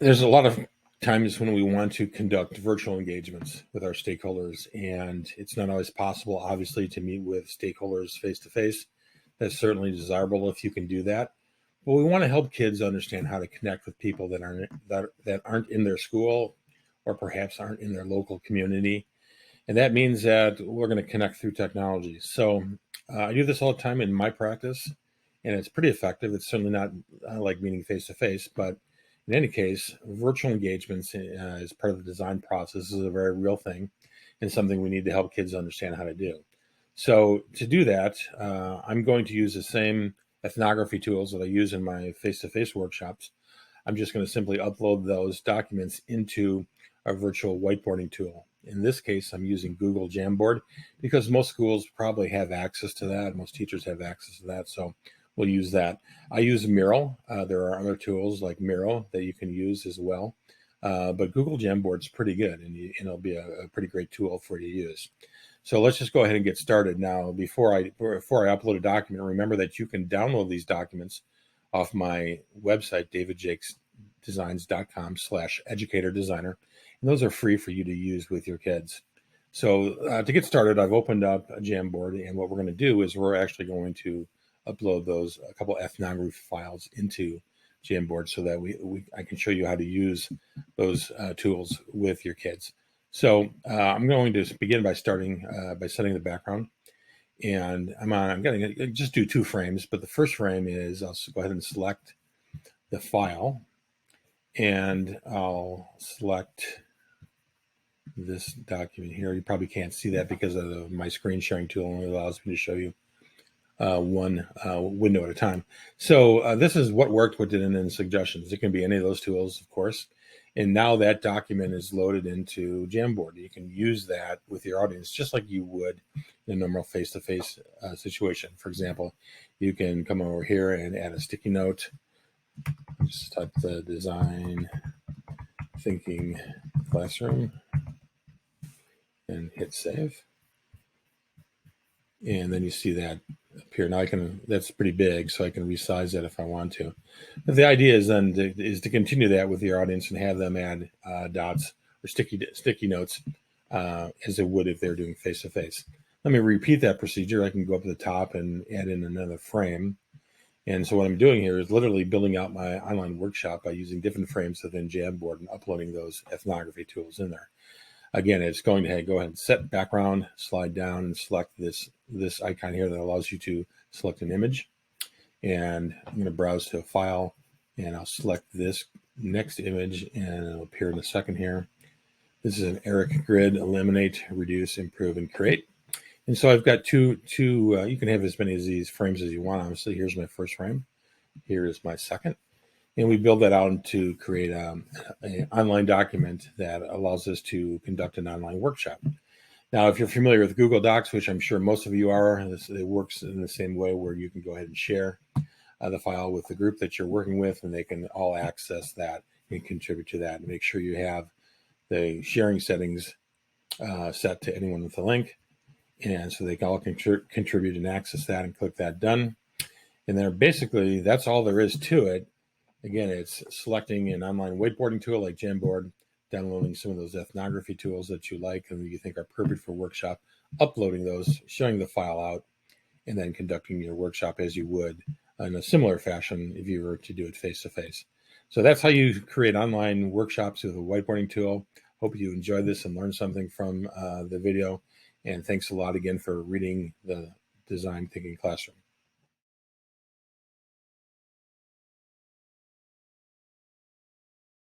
There's a lot of times when we want to conduct virtual engagements with our stakeholders, and it's not always possible, obviously, to meet with stakeholders face to face. That's certainly desirable if you can do that. But we want to help kids understand how to connect with people that aren't in their school or perhaps aren't in their local community. And that means that we're going to connect through technology. So I do this all the time in my practice, and it's pretty effective. It's certainly not like meeting face to face, but in any case, virtual engagements as part of the design process is a very real thing and something we need to help kids understand how to do. So to do that, I'm going to use the same ethnography tools that I use in my face-to-face workshops. I'm just going to simply upload those documents into a virtual whiteboarding tool. In this case, I'm using Google Jamboard because most schools probably have access to that. Most teachers have access to that. So we'll use that. I use Miro. There are other tools like Miro that you can use as well. But Google Jamboard's pretty good, and it'll be a pretty great tool for you to use. So let's just go ahead and get started now. Before I upload a document, remember that you can download these documents off my website, davidjakesdesigns.com/educator designer. And those are free for you to use with your kids. So to get started, I've opened up a Jamboard, and what we're going to do is we're actually going to upload a couple ethnography files into Jamboard so that I can show you how to use those tools with your kids. So I'm going to begin by starting by setting the background. And I'm going to just do 2 frames, but the first frame is I'll go ahead and select the file, and I'll select this document here. You probably can't see that because of my screen sharing tool only allows me to show you one window at a time. So this is what worked, what didn't, and suggestions. It can be any of those tools, of course. And now that document is loaded into Jamboard. You can use that with your audience just like you would in a normal face-to-face situation. For example, you can come over here and add a sticky note. Just type the design thinking classroom and hit save. And then you see that appear. Now that's pretty big, so I can resize that if I want to. But the idea is then to continue that with your audience and have them add dots or sticky notes as they would if they're doing face-to-face. Let me repeat that procedure. I can go up to the top and add in another frame. And so what I'm doing here is literally building out my online workshop by using different frames within Jamboard and uploading those ethnography tools in there. Again, it's going to go ahead and set background, slide down, and select this icon here that allows you to select an image. And I'm going to browse to a file, and I'll select this next image, and it'll appear in a second here. This is an Eric grid: eliminate, reduce, improve, and create. And so I've got two. You can have as many of these frames as you want. Obviously, here's my first frame. Here is my second. And we build that out to create an online document that allows us to conduct an online workshop. Now, if you're familiar with Google Docs, which I'm sure most of you are, it works in the same way where you can go ahead and share the file with the group that you're working with, and they can all access that and contribute to that. And make sure you have the sharing settings set to anyone with a link. And so they can all contribute and access that and click that done. And then basically, that's all there is to it. Again, it's selecting an online whiteboarding tool like Jamboard, downloading some of those ethnography tools that you like and that you think are perfect for workshop, uploading those, showing the file out, and then conducting your workshop as you would in a similar fashion if you were to do it face-to-face. So that's how you create online workshops with a whiteboarding tool. Hope you enjoyed this and learned something from the video. And thanks a lot again for reading the Design Thinking Classroom.